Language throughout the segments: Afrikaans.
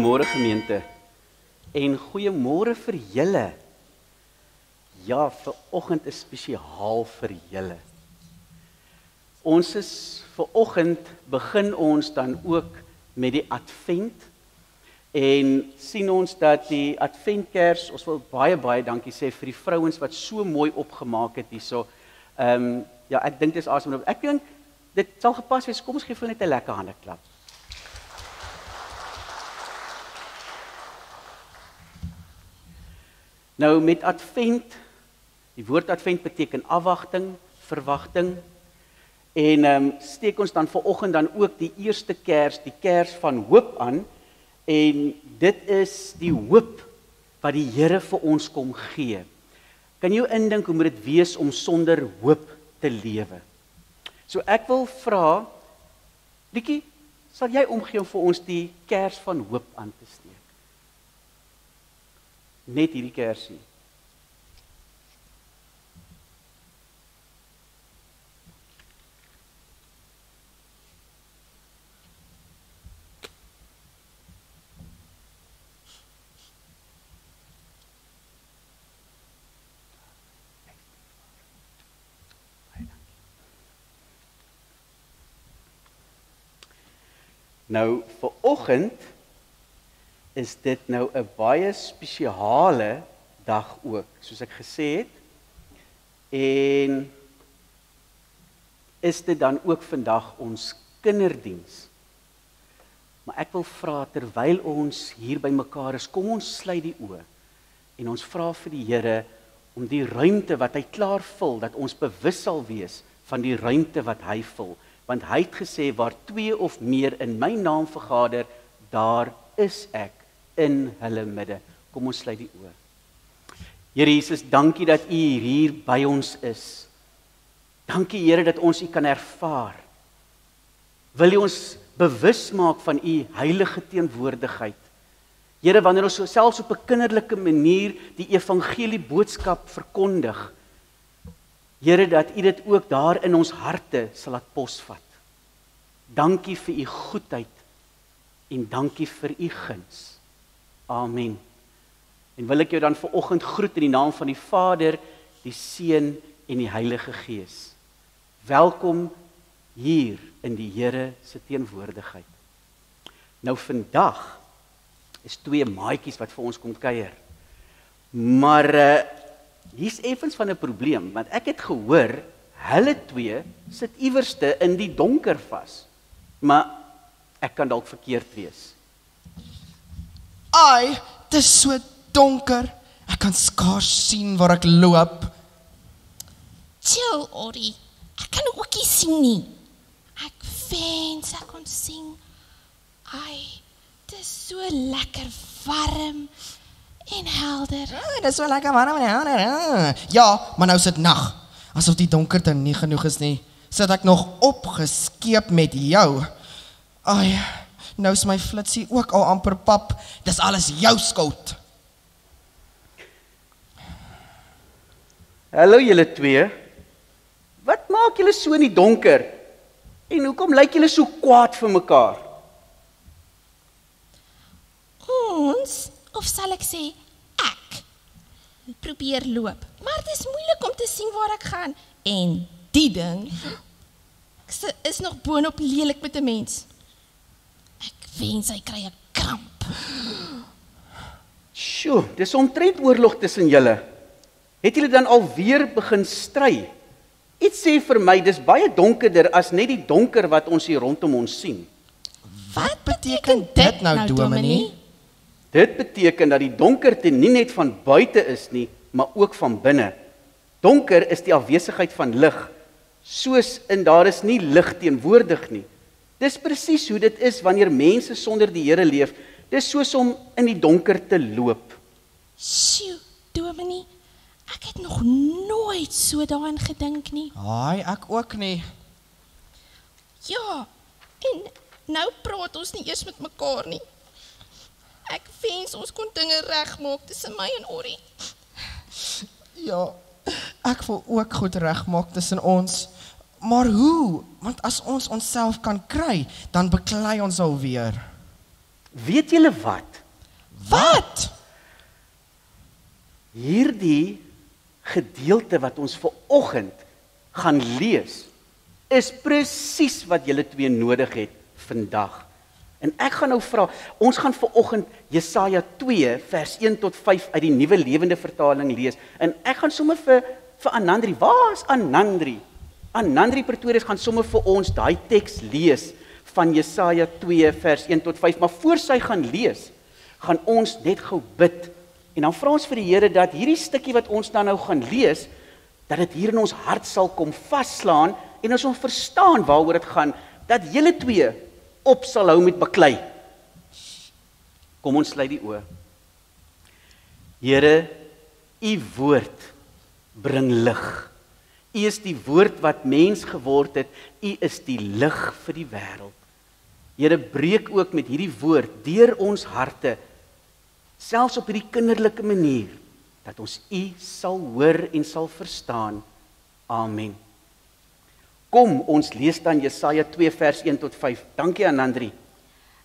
Goeiemôre gemeente en goeiemôre vir julle. Ja, vanoggend is spesiaal vir julle. Ons is vanoggend begin ons dan ook met die Advent en sien ons dat die Adventkers, ons wil baie dankie sê vir die vrouens wat so mooi opgemaak het hierso. Ja, ek dink dis awesome. Ek dink dit sal gepas wees. Kom ons gee vir net 'n lekker handeklap. Nou met Advent, die woord Advent beteken afwagting, verwagting. En steek ons dan vanoggend dan ook die eerste kers, die kers van hoop aan. En dit is die hoop wat die Here vir ons kom gee. Kan jy indink hoe moet dit wees om sonder hoop te lewe? So ek wil vra, Lietjie, sal jy omgee om vir ons die kers van hoop aan te steek? Net hierdie kersie. Nou, vanoggend is dit nou 'n baie spesiale dag ook, soos ek gesê het. En is dit dan ook vandag ons kinderdiens. Maar ek wil vra, terwyl ons hier by mekaar is, kom ons sluit die oë en ons vra vir die Here om die ruimte wat hy klaar vul, dat ons bewus sal wees van die ruimte wat hy vul. Want hy het gesê, waar 2 of meer in my naam vergader, daar is ek in hulle midde. Kom ons sluit die oë. Here Jesus, dankie dat U hier by ons is. Dankie Here dat ons U kan ervaar. Wil U ons bewus maak van U heilige teenwoordigheid. Here, wanneer ons selfs op 'n kinderlike manier die evangelie boodskap verkondig, Here, dat U dit ook daar in ons harte sal laat posvat. Dankie vir U goedheid en dankie vir U guns. Amen. En wil ek jou dan vanoggend groet in die naam van die Vader, die Seun en die Heilige Gees. Welkom hier in die Here se teenwoordigheid. Nou vandag is 2 maatjies wat vir ons kom kuier. Maar hier's effens van 'n probleem, want ek het gehoor, hulle 2 sit iewerste in die donker vas. Maar ek kan dalk verkeerd wees. Ai, dit is so donker. Ek kan skaars sien waar ek loop. Chill, Ori. Ek kan ook nie sien nie. Ek wens ek kon sien. Ai, dit is so lekker warm en helder. Dit is so lekker warm en helder. Ja, maar nou is dit nag. Asof die donkerte nie genoeg is nie. Sit ek nog opgeskeep met jou. Ai, nou is my flitsie ook al amper pap. Dis alles jou skuld. Hallo julle 2. Wat maak julle so in die donker? En hoekom lyk julle so kwaad vir mekaar? Ons, of sal ek sê, ek probeer loop. Maar dit is moeilik om te sien waar ek gaan. En die ding is nog boonop lelik met 'n mens. Ek wens hy kry 'n kramp. Sjoe, dis omtrent oorlog tussen julle. Het julle dan alweer begin stry? Iets sê vir my, dis baie donkerder as net die donker wat ons hier rondom ons sien. Wat beteken dit nou, Dominee? Dit beteken dat die donkerte nie net van buite is nie, maar ook van binne. Donker is die afwesigheid van lig, soos in daar is nie lig teenwoordig nie. Dis presies hoe dit is wanneer mense sonder die Here leef. Dis soos om in die donker te loop. Sjoe, Dominee, ek het nog nooit so daaraan gedink nie. Ai, ek ook nie. Ja, en nou praat ons nie eers met mekaar nie. Ek wens ons kon dinge regmaak tussen my en Ori. Ja, ek wil ook goed regmaak tussen ons. Maar hoe? Want as ons onsself kan kry, dan beklei ons alweer. Weet julle wat? Wat? Hierdie gedeelte wat ons vanoggend gaan lees, is presies wat julle twee nodig het vandag. En ek gaan nou vra, ons gaan vanoggend Jesaja 2 vers 1 tot 5 uit die Nuwe Lewende Vertaling lees. En ek gaan sommer vir Anandri, waar is Anandri? Anandri Pretorius gaan sommer vir ons daai teks lees van Jesaja 2 vers 1 tot 5. Maar voor sy gaan lees, gaan ons net gou bid. En dan vra ons vir die Here dat hierdie stukkie wat ons dan nou gaan lees, dat dit hier in ons hart sal kom vasslaan en ons sal verstaan waaroor dit gaan, dat julle twee op sal hou met baklei. Kom ons sluit die oë. Here, u woord bring lig. U is die woord wat mens geword het. U is die lig vir die wêreld. Here, breek ook met hierdie woord deur ons harte, selfs op hierdie kinderlike manier, dat ons u sal hoor en sal verstaan. Amen. Kom, ons lees dan Jesaja 2 vers 1 tot 5. Dankie Anandri.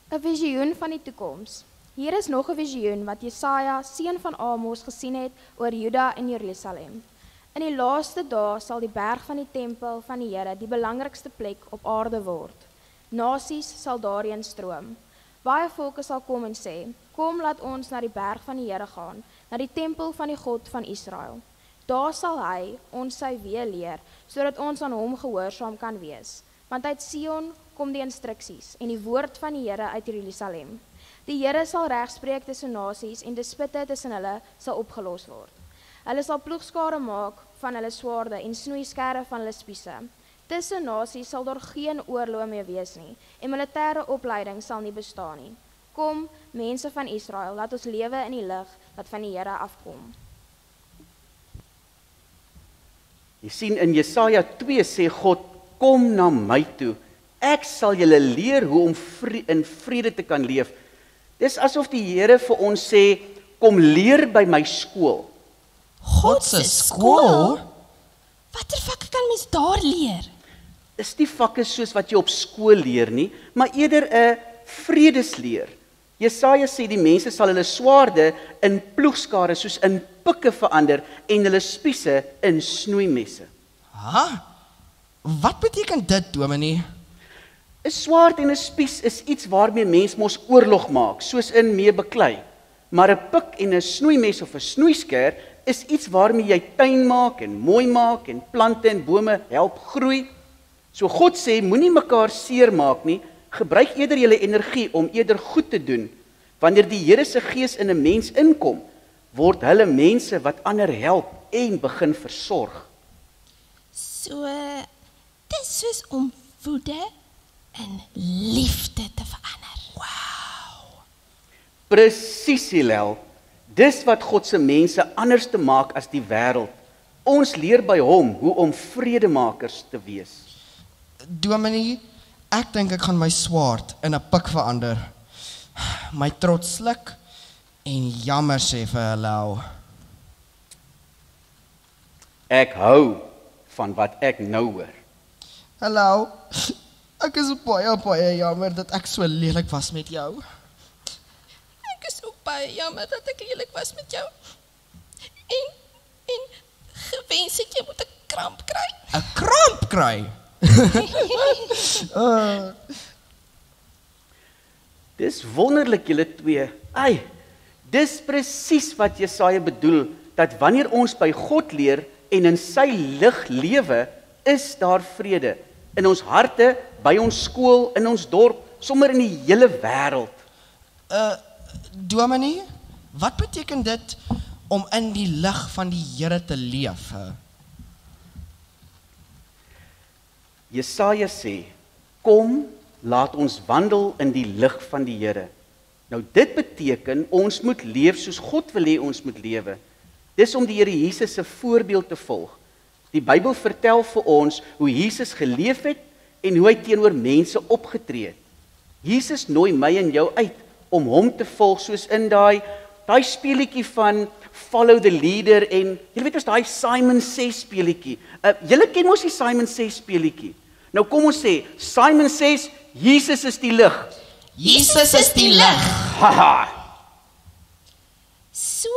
'n Visioen van die toekoms. Hier is nog 'n visioen wat Jesaja, seun van Amos, gesien het oor Juda en Jerusalem. In die laaste dae sal die berg van die tempel van die Here die belangrikste plek op aarde word. Nasies sal daarheen stroom. Baie volke sal kom en sê, kom laat ons na die berg van die Here gaan, na die tempel van die God van Israel. Daar sal hy ons sy weë leer, sodat ons aan hom gehoorsaam kan wees. Want uit Sion kom die instruksies en die woord van die Here uit Jerusalem. Die Here sal regspreek tussen nasies en dispute tussen hulle sal opgelos word. Hulle sal ploegskare maak van hulle swaarde en snoeiskerre van hulle spiese. Tussen nasies sal daar geen oorlog meer wees nie en militêre opleiding sal nie bestaan nie. Kom, mense van Israel, laat ons lewe in die lig wat van die Here afkom. Jy sien in Jesaja 2 sê God, kom na my toe. Ek sal julle leer hoe om in vrede te kan leef. Dis asof die Here vir ons sê, kom leer by my skool. God se skool? Watter vakke kan mens daar leer? Is die vakke soos wat jy op skool leer nie, maar eerder 'n vredesleer. Jesaja sê die mense sal hulle swaarde in ploegskare soos in pikke verander en hulle spiese in snoeimesse. Wat beteken dit, Dominee? 'n Swaard en 'n spies is iets waarmee mens mos oorlog maak, soos in mee beklei. Maar 'n pik en 'n snoeimes of 'n snoeisker is iets waarmee jy tuin maak en mooi maak en plante en bome help groei. So God sê, moenie mekaar seermaak nie, gebruik eerder julle energie om eerder goed te doen. Wanneer die Here se gees in 'n mens inkom, word hulle mense wat ander help en begin versorg. So, dis soos om woede in liefde te verander. Wow. Presies, Hillel. Dis wat God se mense anders te maak as die wêreld. Ons leer by hom hoe om vredemakers te wees. Dominee, ek dink ek gaan my swaard in 'n pik verander. My trots sluk en jammer sê vir Hillel. Ek hou van wat ek nou hoor. Hillel, ek is baie jammer dat ek so lelik was met jou. Ek is ook baie jammer dat ek lelik was met jou. En gewens ek jy moet 'n kramp kry. 'n Kramp kry? Dis wonderlik julle twee. Dis presies wat Jesaja bedoel, dat wanneer ons by God leer en in sy lig lewe, is daar vrede in ons harte, by ons skool, in ons dorp, sommer in die hele wêreld. Dominee, wat beteken dit om in die lig van die Here te leef? Jesaja sê, kom, laat ons wandel in die lig van die Here. Nou dit beteken, ons moet leef soos God wil hê ons moet lewe. Dis om die Here Jesus se voorbeeld te volg. Die Bybel vertel vir ons hoe Jesus geleef het en hoe hy teenoor mense opgetree het. Jesus nooi my en jou uit om hom te volg, soos in daai speletjie van Follow the Leader en jy weet ons daai Simon Says speletjie. Julle ken mos die Simon Says speletjie. Nou kom ons sê, Simon Says, Jesus is die lig. Jesus is die lig. Haha. So,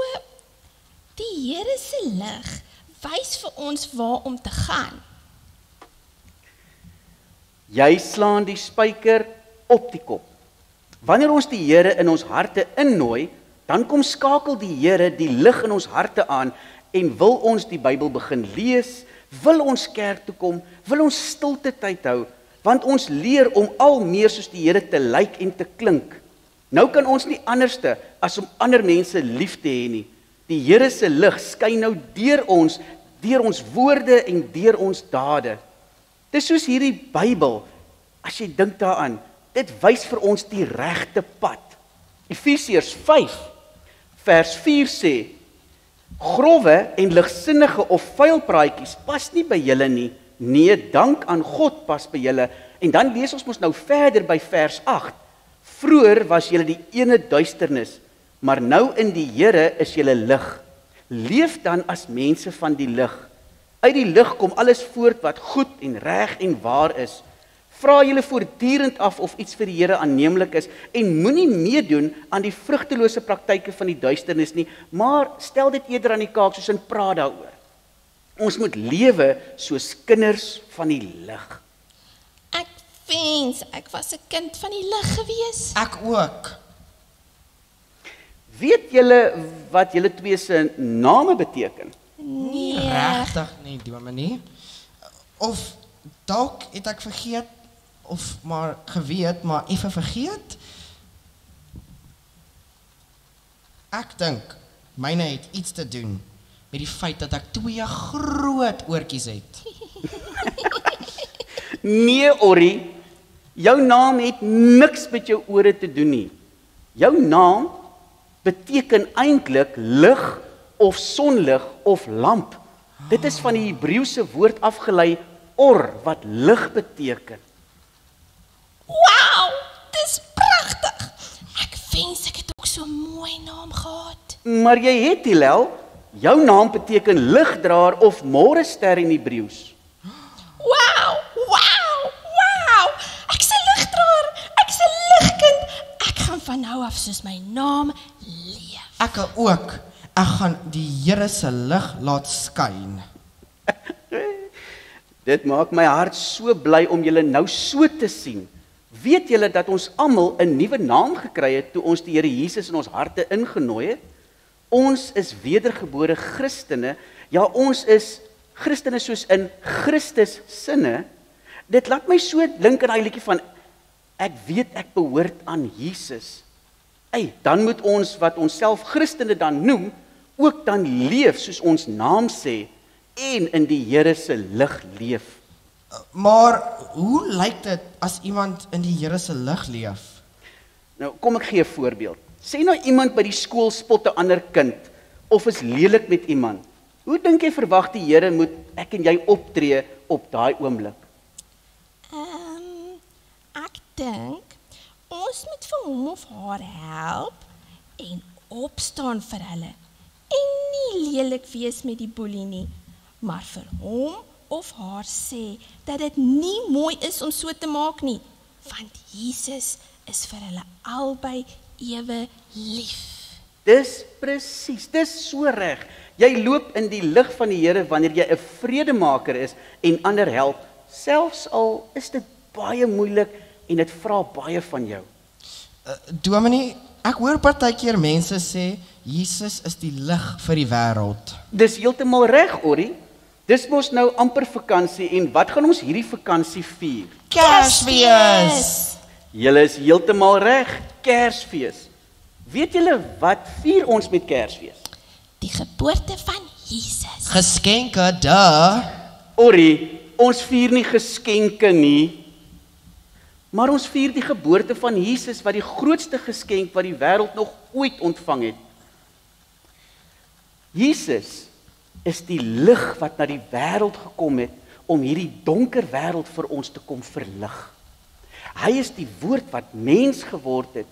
die Here se lig wys vir ons waar om te gaan. Jy slaan die spyker op die kop. Wanneer ons die Here in ons harte innooi, dan kom skakel die Here die lig in ons harte aan en wil ons die Bybel begin lees, wil ons kerk toe kom, wil ons stilte tyd hou, want ons leer om al meer soos die Here te lyk en te klink. Nou kan ons nie anderste as om ander mense lief te hê nie. Die Here se lig skyn nou deur ons woorde en deur ons dade. Dis soos hierdie Bybel, as jy dink daaraan, dit wys vir ons die regte pad. Efesiërs 5 vers 4 sê, growwe en ligsinnige of vuil praatjies pas nie by julle nie. Nee, dank aan God pas by julle. En dan lees ons mos nou verder by vers 8. Vroeër was julle die ene duisternis, maar nou in die Here is julle lig. Leef dan as mense van die lig. Uit die lig kom alles voort wat goed en reg en waar is. Vra julle voortdurend af of iets vir die Here aanneemlik is en moenie meedoen aan die vrugtelose praktyke van die duisternis nie, maar stel dit eerder aan die kaak soos in praat daaroor. Ons moet lewe soos kinders van die lig. Ek wens ek was 'n kind van die lig gewees. Ek ook. Weet julle wat julle twee se name beteken? Nee. Regtig nie, Dominee. Of dalk het ek vergeet of maar geweet, maar effe vergeet. Ek dink myne het iets te doen met die feit dat ek 2 groot oortjies het. Nee, Orrie, jou naam het niks met jou ore te doen nie. Jou naam beteken eintlik lig of sonlig of lamp. Dit is van die Hebreëse woord afgelei or wat lig beteken. Wow, dis pragtig. Ek wens ek het ook so 'n mooi naam gehad. Maar jy het Hillel, jou naam beteken ligdraer of môrester in Hebreëus. Wow, wow, wow. Ek's 'n ligdraer, ek's 'n ligkind. Ek gaan van nou af soos my naam leef. Ek ook. Ek gaan die Here se lig laat skyn. Dit maak my hart so bly om julle nou so te sien. Weet julle dat ons almal 'n nuwe naam gekry het toe ons die Here Jesus in ons harte ingenooi het? Ons is wedergebore Christene. Ja, ons is Christene soos in Christus sinne. Dit laat my so dink aan daai liedjie van ek weet ek behoort aan Jesus. Dan moet ons wat onsself Christene dan noem, ook dan leef soos ons naam sê en in die Here se lig leef. Maar hoe lyk dit as iemand in die Here se lig leef? Nou, kom ek gee 'n voorbeeld. Sê nou iemand by die skool spot 'n ander kind of is lelik met iemand. Hoe dink jy verwag die Here moet ek en jy optree op daai oomblik? Ek dink ons moet vir hom of haar help en opstaan vir hulle. En nie lelik wees met die boelie nie, maar vir hom of haar sê dat dit nie mooi is om so te maak nie, want Jesus is vir hulle albei ewe lief. Dis presies, dis so reg. Jy loop in die lig van die Here wanneer jy 'n vredemaker is en ander help, selfs al is dit baie moeilik en dit vra baie van jou. Dominee, ek hoor partykeer mense sê Jesus is die lig vir die wêreld. Dis heeltemal reg, Orrie. Dis mos nou amper vakansie en wat gaan ons hierdie vakansie vier? Kersfees. Julle is heeltemal reg, Kersfees. Weet julle wat vier ons met Kersfees? Die geboorte van Jesus. Geskenke, duh. Orrie, ons vier nie geskenke nie. Maar ons vier die geboorte van Jesus wat die grootste geskenk wat die wêreld nog ooit ontvang het. Jesus is die lig wat na die wêreld gekom het om hierdie donker wêreld vir ons te kom verlig. Hy is die woord wat mens geword het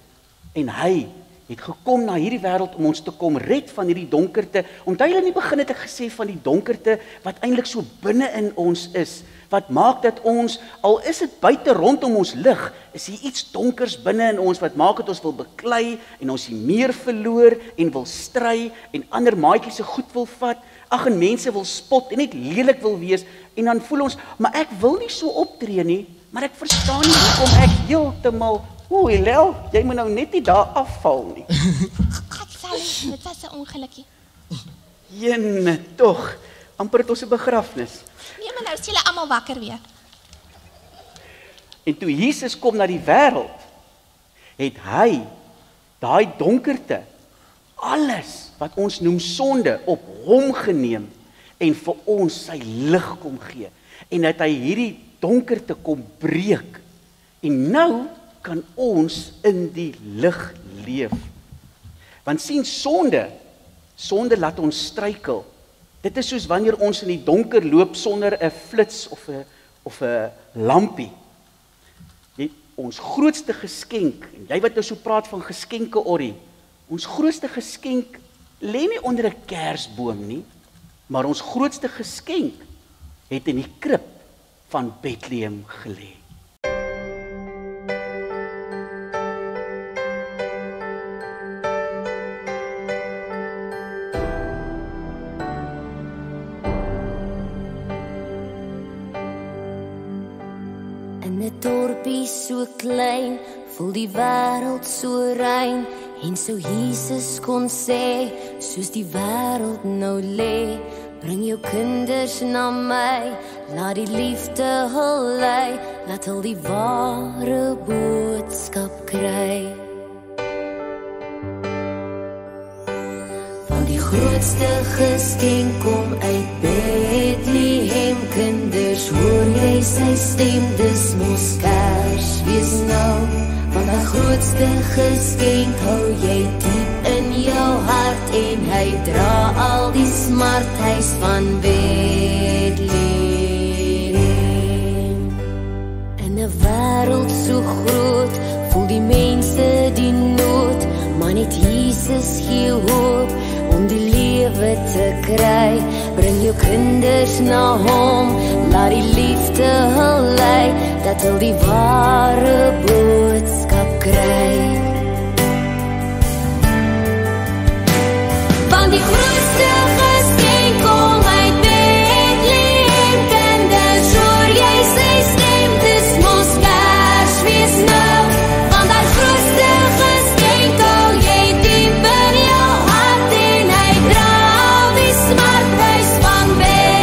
en hy het gekom na hierdie wêreld om ons te kom red van hierdie donkerte. Onthou julle in die begin het ek gesê van die donkerte wat eintlik so binne in ons is, wat maak dat ons, al is dit buite rondom ons lig, is hier iets donkers binne in ons wat maak dat ons wil beklei en ons die meer verloor en wil stry en ander maatjies se goed wil vat. Ag, en mense wil spot en net lelik wil wees en dan voel ons, maar ek wil nie so optree nie, maar ek verstaan nie hoekom ek heeltemal, Lel, jy moet nou net nie daar afval nie. Gat Sally, dit was 'n ongelukkie. Jene, tog, amper het ons 'n begrafnis. Nee, maar nou is julle almal wakker weer. En toe Jesus kom na die wêreld, het hy daai donkerte, alles wat ons noem sonde, op hom geneem en vir ons sy lig kom gee. En dat hy hierdie donkerte kom breek. En nou kan ons in die lig leef. Want sien, sonde laat ons struikel. Dit is soos wanneer ons in die donker loop sonder 'n flits of 'n lampie. Ons grootste geskenk, en jy wat nou so praat van geskenke, Orrie, ons grootste geskenk lê nie onder 'n kersboom nie, maar ons grootste geskenk het in die krib van Bethlehem gelê. In 'n dorpie so klein, voel die wêreld so rein, en sou Jesus kon sê, soos die wêreld nou lê, bring jou kinders na my, laat die liefde hul lei, laat hulle die ware boodskap kry. Want die grootste geskenk kom uit Bethlehem, kinders, hoor jy sy stem, dis mos Kersfees nou. Want die grootste geskenk hou jy diep in jou hart, en hy dra al die smart, huis van Bethlehem. In 'n wêreld so groot, voel die mense die nood, maar net Jesus gee hoop om die lewe te kry. Bring jou kinders na hom, laat die liefde hul lei, dat hulle die ware boodskap kry. Want die grootste geskenk kom uit Bethlehem, kinders, hoor jy sy stem, dis mos Kersfees nou. Want die grootste geskenk hou jy diep in jou hart, en hy dra al die smart, huis van Bethlehem.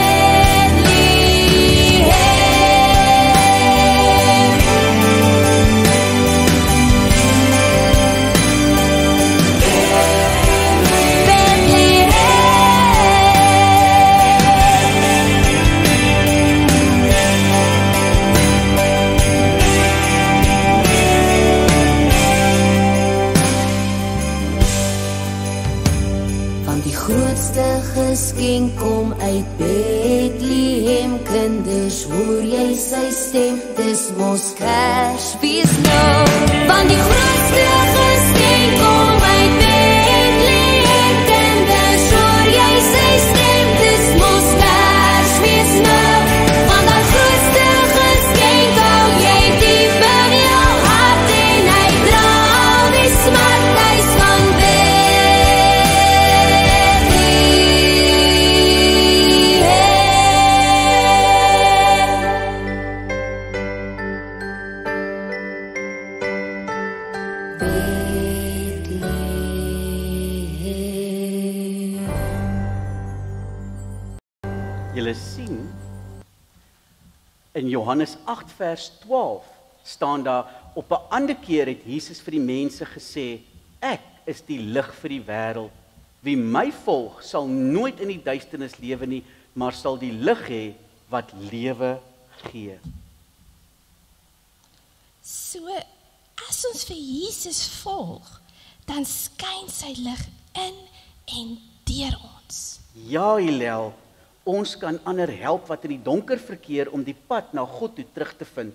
Want die grootste geskenk kom uit Bethlehem, kinders, hoor jy sy stem, dis mos Kersfees nou. Want die grootste geskenk kom uit Bethlehem, kinders, hoor jy sy stem, dis mos Kersfees nou. Want die grootste geskenk hou jy diep in jou hart, en hy dra al die smart, huis van Bethlehem. Julle sien, in Johannes 8 vers 12 staan daar, op 'n ander keer het Jesus vir die mense gesê, ek is die lig vir die wêreld. Wie my volg, sal nooit in die duisternis lewe nie, maar sal die lig hê wat lewe gee. So, as ons vir Jesus volg, dan skyn sy lig in en deur ons. Ja, Hillel, ons kan ander help wat in die donker verkeer om die pad na God toe terug te vind.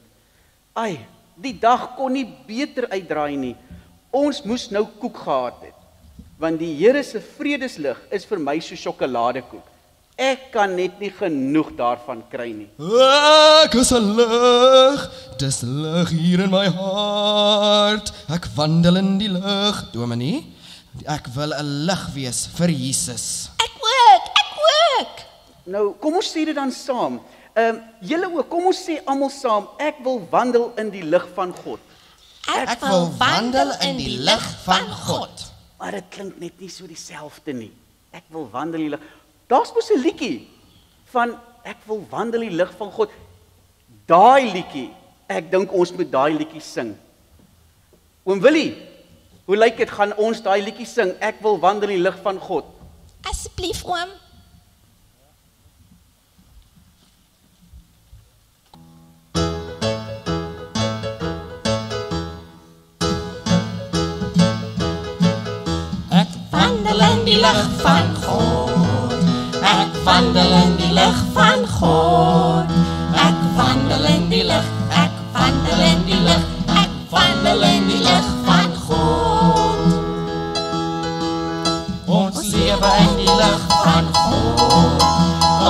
Ai, die dag kon nie beter uitdraai nie. Ons moes nou koek gehad het, want die Here se vredeslig is vir my so sjokoladekoek. Ek kan net nie genoeg daarvan kry nie. Ek is 'n lig, dis lig hier in my hart. Ek wandel in die lig, Dominee. Ek wil 'n lig wees vir Jesus. Ek ook. Nou, kom ons sê dit dan saam. Julle ook, kom ons sê almal saam, ek wil wandel in die lig van God. Ek wil wandel in die lig van God. Maar dit klink net nie so dieselfde nie. Ek wil wandel in die lig. Daar's mos 'n liedjie van ek wil wandel in die lig van God. Daai liedjie, ek dink ons moet daai liedjie sing. Oom Willie, hoe lyk dit, gaan ons daai liedjie sing? Ek wil wandel in die lig van God. Asseblief oom. Wandel in die lig van God. Ek wandel in die lig van God. Ek wandel in die lig. Ek wandel in die lig. Ek wandel in die lig van God. Ons lewe in die lig van God.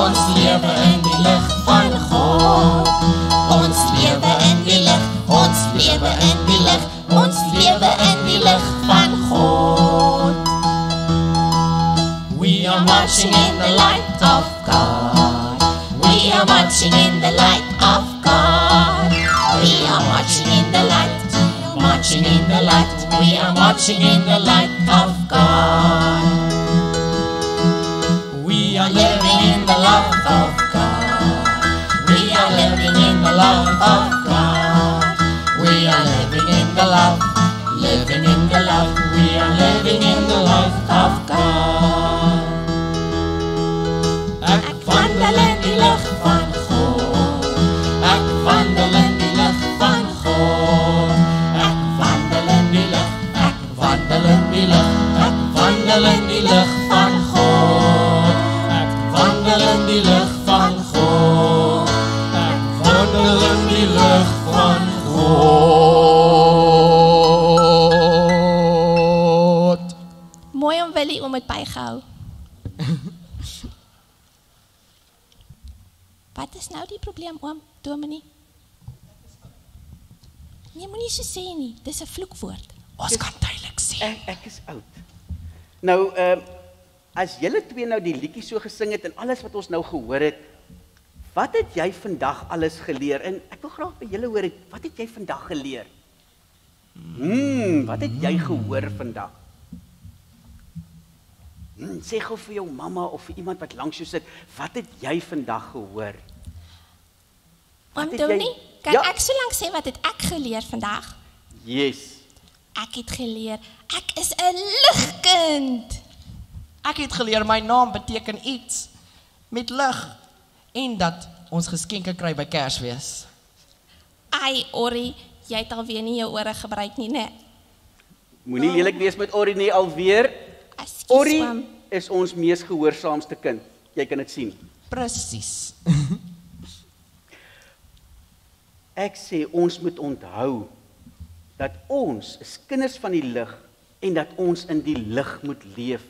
Ons lewe in die lig van God. Ons lewe in die lig. Ons lewe in die lig. Ons lewe in die lig van God. We are marching in the light of God. We are marching in the light of God. We are marching in the light, marching in the light. We are marching in the light of God. We are living in the love of God. We are living in the love of God. We are living in the love, living in the love. We are living in the love of God. Ek wandel in die lig van God. Ek wandel in die lig van God. Ek wandel in die lig. Ek wandel in die lig. Ek wandel in die lig van God. Ek wandel in die lig van God. Ek wandel in die lig van God. Mooi om Willie om het bygehou. Wat is nou die probleem, oom Dominee? Nee, moenie so sê nie. Dis 'n vloekwoord. Ons kan duidelik sê. Ek is oud. Nou, as julle twee nou die liedjie so gesing het en alles wat ons nou gehoor het, wat het jy vandag alles geleer? En ek wil graag by julle hoor, wat het jy vandag geleer? Wat het jy gehoor vandag? Sê gou vir jou mamma of vir iemand wat langs jou sit, wat het jy vandag gehoor? Oom Dominee, kan ek so lank sê wat het ek geleer vandag? Yes. Ek het geleer, ek is 'n ligkind. Ek het geleer my naam beteken iets met lig en dat ons geskenke kry by Kersfees. Ai, Orrie, jy het alweer nie jou ore gebruik nie, né? Moenie lelik wees met Orrie nie alweer. Ekskuus, Orrie oom. is ons mees gehoorsaamste kind. Jy kan dit sien. Presies. Ek sê ons moet onthou dat ons is kinders van die lig en dat ons in die lig moet leef.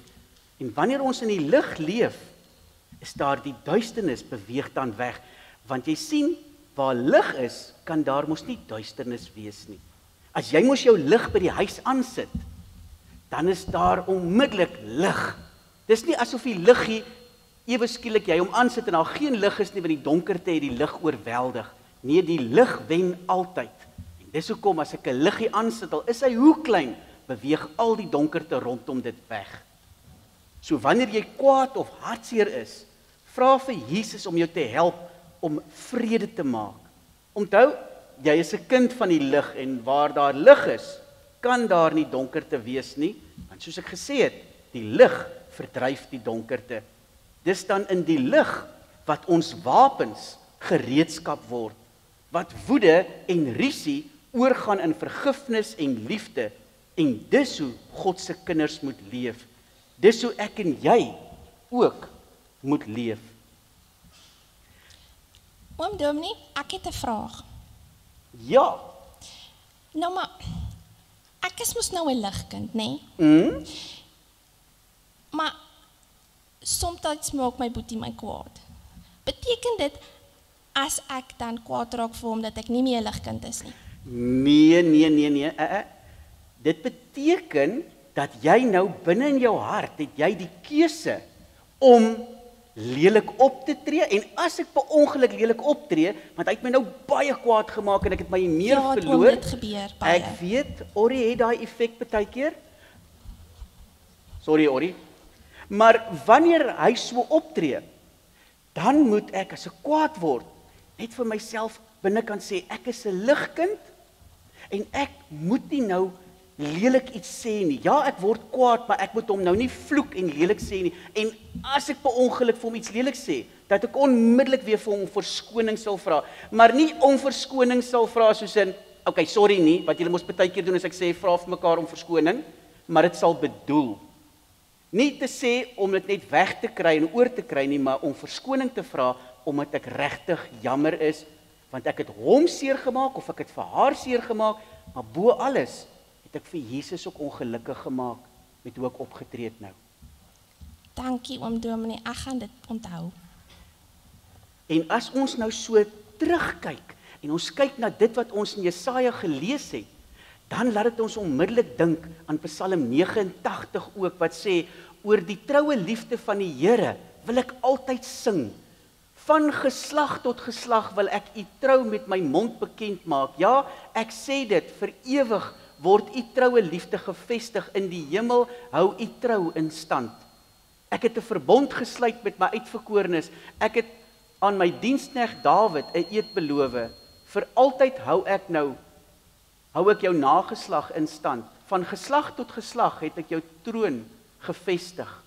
En wanneer ons in die lig leef, is daar die duisternis beweeg dan weg. Want jy sien, waar lig is, kan daar mos nie duisternis wees nie. As jy mos jou lig by die huis aansit, dan is daar onmiddellik lig. Dis nie asof die liggie ewe skielik jy hom aansit en daar geen lig is nie, want die donkerte het die lig oorweldig. Nee, die lig wen altyd. En dis hoekom as ek 'n liggie aansit, al is hy hoe klein, beweeg al die donkerte rondom dit weg. So wanneer jy kwaad of hartseer is, vra vir Jesus om jou te help om vrede te maak. Onthou, jy is 'n kind van die lig en waar daar lig is, kan daar nie donkerte wees nie, want soos ek gesê het, die lig verdryf die donkerte. Dis dan in die lig wat ons wapens gereedskap word, wat woede en rusie oorgaan in vergifnis en liefde, en dis hoe God se kinders moet leef. Dis hoe ek en jy ook moet leef. Oom Dominee, ek het 'n vraag. Ja, Nou maar, Ek is mos nou 'n ligkind, né? Maar soms maak my boetie my kwaad. Beteken dit as ek dan kwaad raak vir hom dat ek nie meer 'n ligkind is nie? Nee. Dit beteken dat jy nou binne in jou hart het jy die keuse om lelik op te tree, en as ek per ongeluk lelik optree, want hy het my nou baie kwaad gemaak en ek het my meer verloor. Ja, dit gebeur baie. Ek weet, Orrie het daai effek partykeer. Sorry Orrie. Maar wanneer hy so optree, dan moet ek as ek kwaad word, net vir myself binnekant sê, ek is 'n ligkind, en ek moet nie nou lelik iets sê nie. Ja, ek word kwaad, maar ek moet hom nou nie vloek en lelik sê nie. En as ek per ongeluk vir hom iets lelik sê, dat ek onmiddellik weer vir hom verskoning sal vra. Maar nie om verskoning sal vra soos in, okay, sorry nie, wat julle mos baie keer doen as ek sê, vra vir mekaar om verskoning, maar dit sal bedoel. Nie te sê om dit net weg te kry en oor te kry nie, maar om verskoning te vra, omdat ek regtig jammer is, want ek het hom seer gemaak, of ek het vir haar seer gemaak, maar bo alles, het ek vir Jesus ook ongelukkig gemaak met hoe ek opgetree het nou. Dankie oom Dominee, ek gaan dit onthou. En as ons nou so terugkyk, en ons kyk na dit wat ons in Jesaja gelees het, dan laat dit ons onmiddellik dink aan Psalm 89 ook, wat sê, oor die troue liefde van die Here wil ek altyd sing. Van geslag tot geslag wil ek u trou met my mond bekend maak. Ja, ek sê dit, vir ewig word u troue liefde gevestig in die hemel, hou u trou in stand. Ek het 'n verbond gesluit met my uitverkorenes. Ek het aan my diensknegt Dawid 'n eed beloof. Vir altyd hou ek jou nageslag in stand. Van geslag tot geslag het ek jou troon gevestig.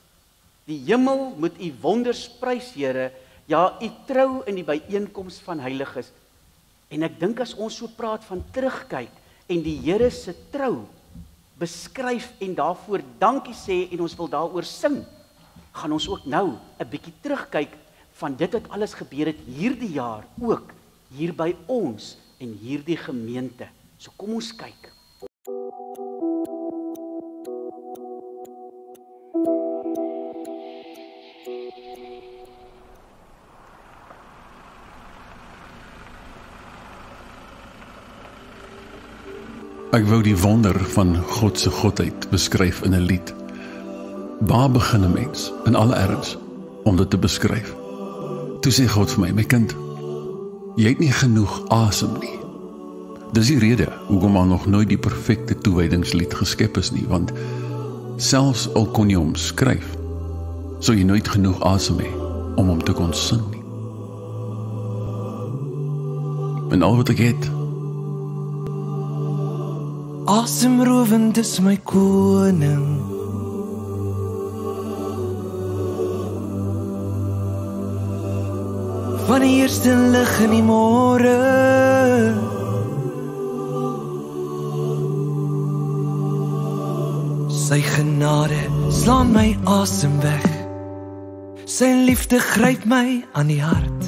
Die hemel moet u wonders prys, Here. Ja, u trou in die byeenkoms van heiliges. En ek dink as ons so praat van terugkyk en die Here se trou beskryf en daarvoor dankie sê en ons wil daaroor sing, gaan ons ook nou 'n bietjie terugkyk van dit wat alles gebeur het hierdie jaar, ook hier by ons en hierdie gemeente. So kom ons kyk. Ek wou die wonder van God se godheid beskryf in 'n lied. Waar begin 'n mens in alle erns om dit te beskryf? Toe sê God vir my, my kind, jy het nie genoeg asem nie. Dis die rede hoekom al nog nooit die perfekte toewydingslied geskep is nie, want selfs al kon jy hom skryf, sou jy nooit genoeg asem hê om hom te kon sing nie. En al wat ek het, asemrowend is my koning. Van die eerste lig in die môre, sy genade slaan my asem weg. Sy liefde gryp my aan die hart.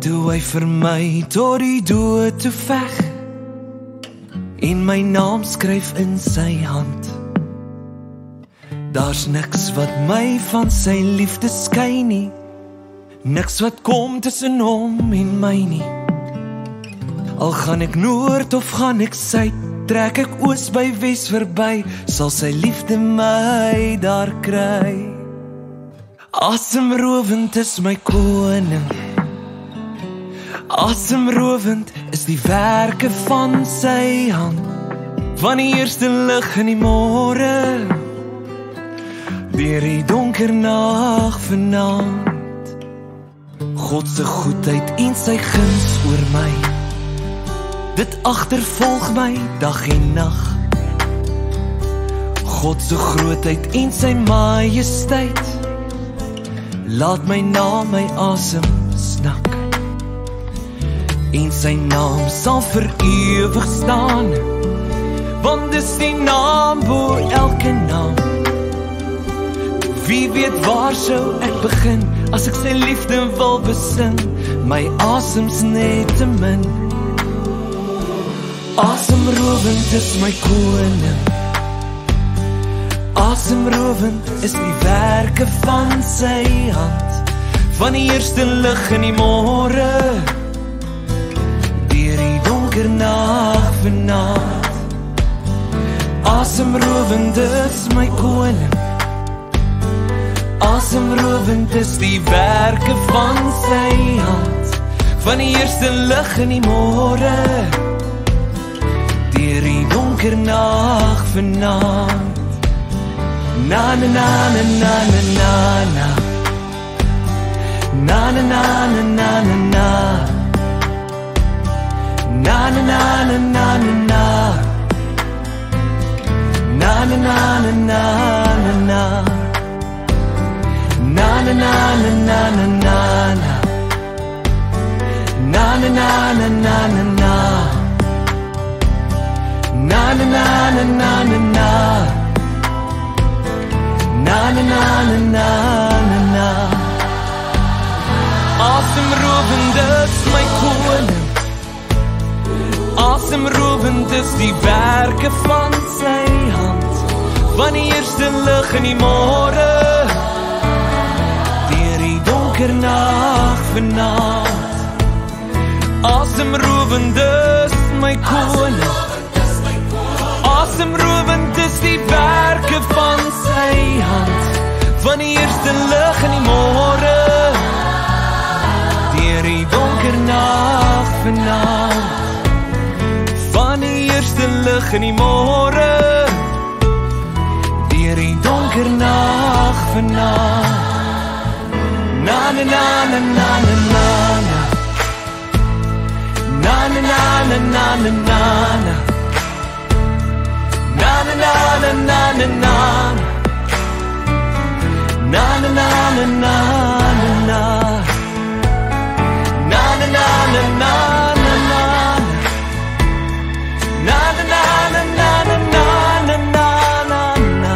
Toe hy vir my tot die dood toe veg en my naam skryf in sy hand. Daar's niks wat my van sy liefde skei nie, niks wat kom tussen hom en my nie. Al gaan ek noord of gaan ek suid, trek ek oos by wes verby, sal sy liefde my daar kry. Asemrowend is my koning, asemrowend is die werke van sy hand. Van die eerste lig in die môre, deur die donker nag vanaand. God se goedheid en sy guns oor my, dit agtervolg my dag en nag. God se grootheid en sy majesteit laat my na my asem snak. En sy naam sal vir ewig staan, want dis die naam bo elke naam. Wie weet waar sou ek begin, as ek sy liefde wil besing, my asem's net te min. Asemrowend is my koning. Asemrowend is die werke van sy hand. Van die eerste lig in die môre, deur die donker nag vanaand. Asemrowend is my koning. Asemrowend is die werke van sy hand. Van die eerste lig in die môre, deur die donker nag vanaand. Na na na na na na na na. Na na na na na na na. Na na na na na na na. Na na na na na na na. Na na na na na na na. Na na na na na na na. Na na na na na na na. Na na na na na na na. Asemrowend is my koning. Asemrowend is die werke van sy hand. Van die eerste lig in die môre, deur die donker nag vanaand. Asemrowend is my koning. Asemrowend is die werke van sy hand. Van die eerste lig in die môre, deur die donker nag vanaand. Van die eerste lig in die môre, deur die donker nag vanaand. Na na na na na na na na. Na na na na na na na na. Na na na na na na na. Na na na na na na na. Na na na na na na na. Na na na na na na na na na.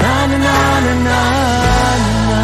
Na na na na na.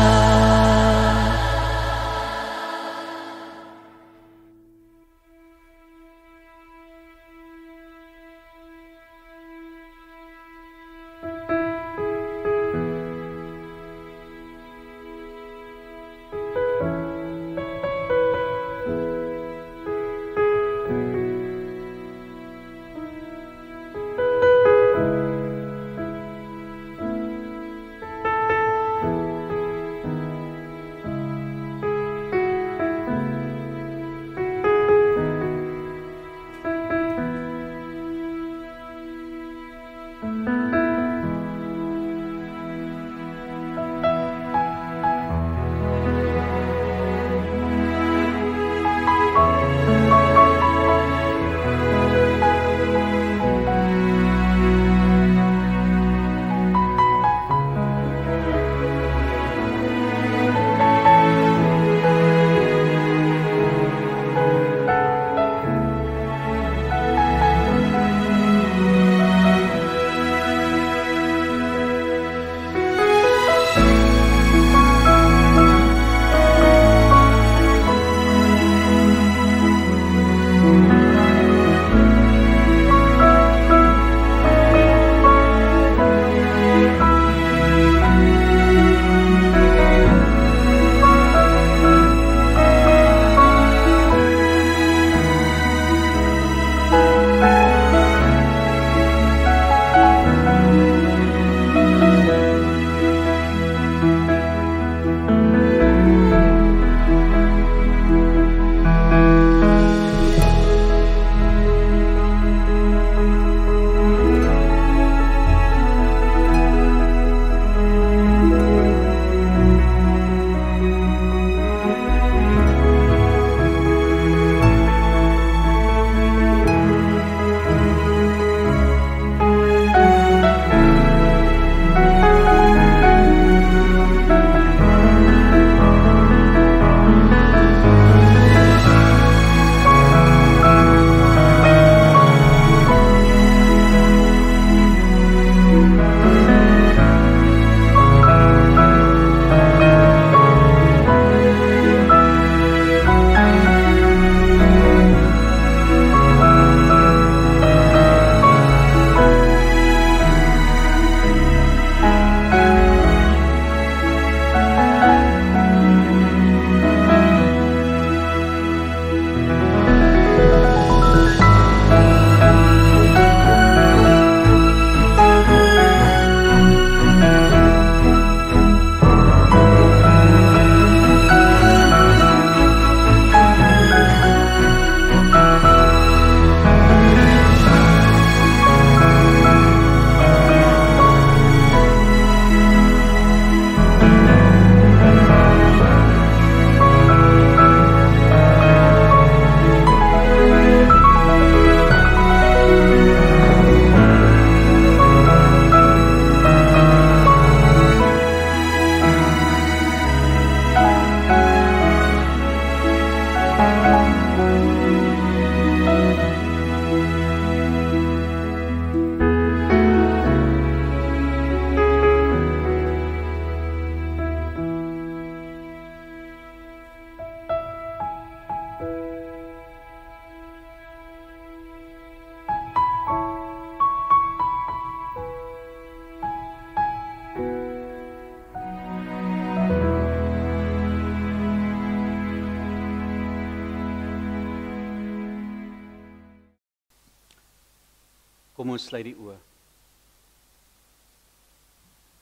ons sluit die oë.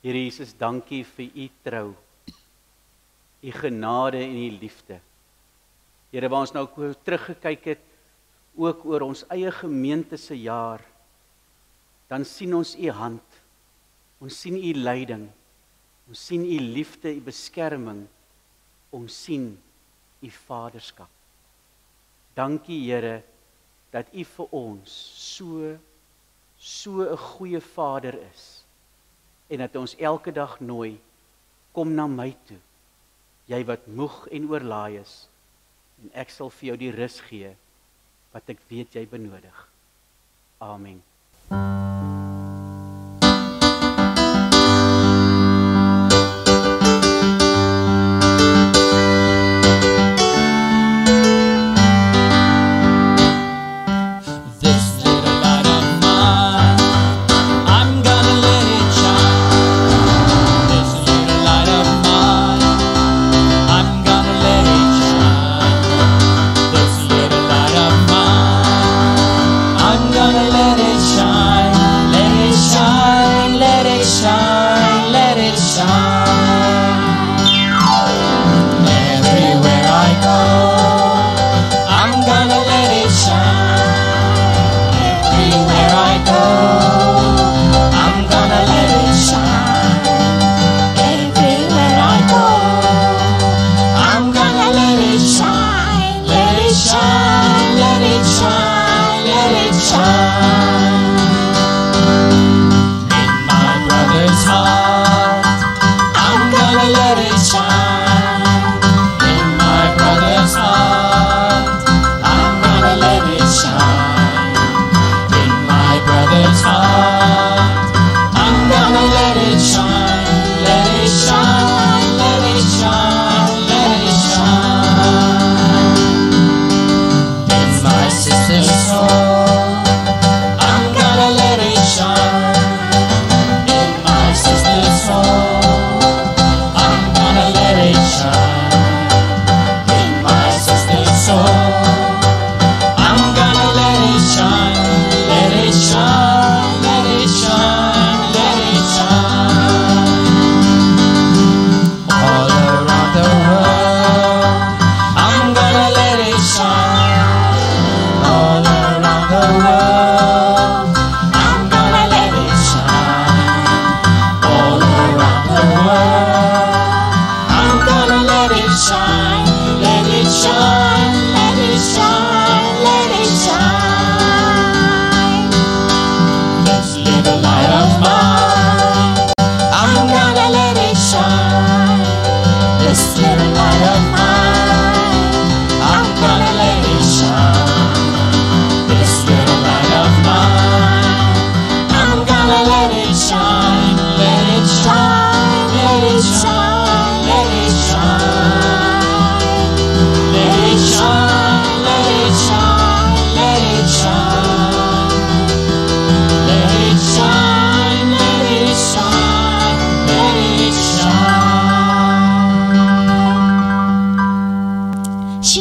Here Jesus, dankie vir u trou, u genade en u liefde. Here, waar ons nou teruggekyk het, ook oor ons eie gemeente se jaar, dan sien ons u hand, ons sien u leiding, ons sien u liefde, u beskerming, ons sien u vaderskap. Dankie Here, dat u vir ons so 'n goeie Vader is, en dat ons elke dag nooi, kom na my toe, jy wat moeg en oorlaai is, en ek sal vir jou die rus gee, wat ek weet jy benodig. Amen.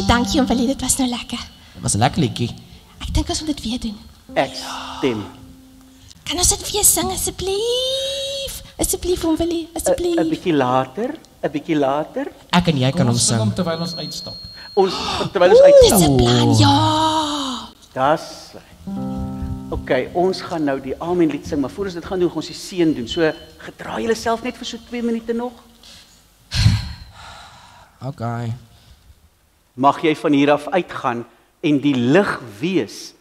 Dankie Oom Willie, dit was nou lekker. Dit was 'n lekker liedjie. Ek dink ons moet dit weer doen. Ek stem. Kan ons dit weer sing asseblief? Asseblief Oom Willie, asseblief. 'n bietjie later, 'n bietjie later. Ek en jy kan hom sing. Terwyl ons uitstap. Terwyl ons uitstap. Dis 'n plan, ja. Das. Okay, ons gaan nou die Amen lied sing, maar voor ons dit gaan doen, gaan ons die seën doen. So, gedraai julle self net vir so 2 minute nog. Okay. Mag jy van hier af uitgaan en die lig wees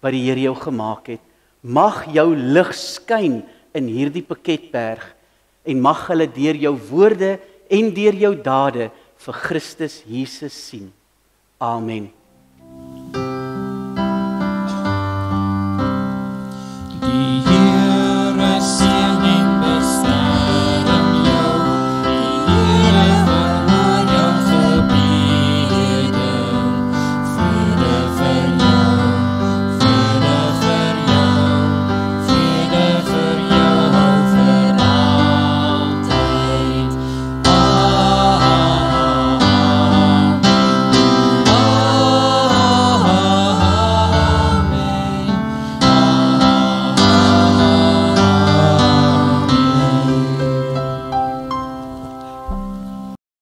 wat die Here jou gemaak het. Mag jou lig skyn in hierdie Piketberg en mag hulle deur jou woorde en deur jou dade vir Christus Jesus sien. Amen.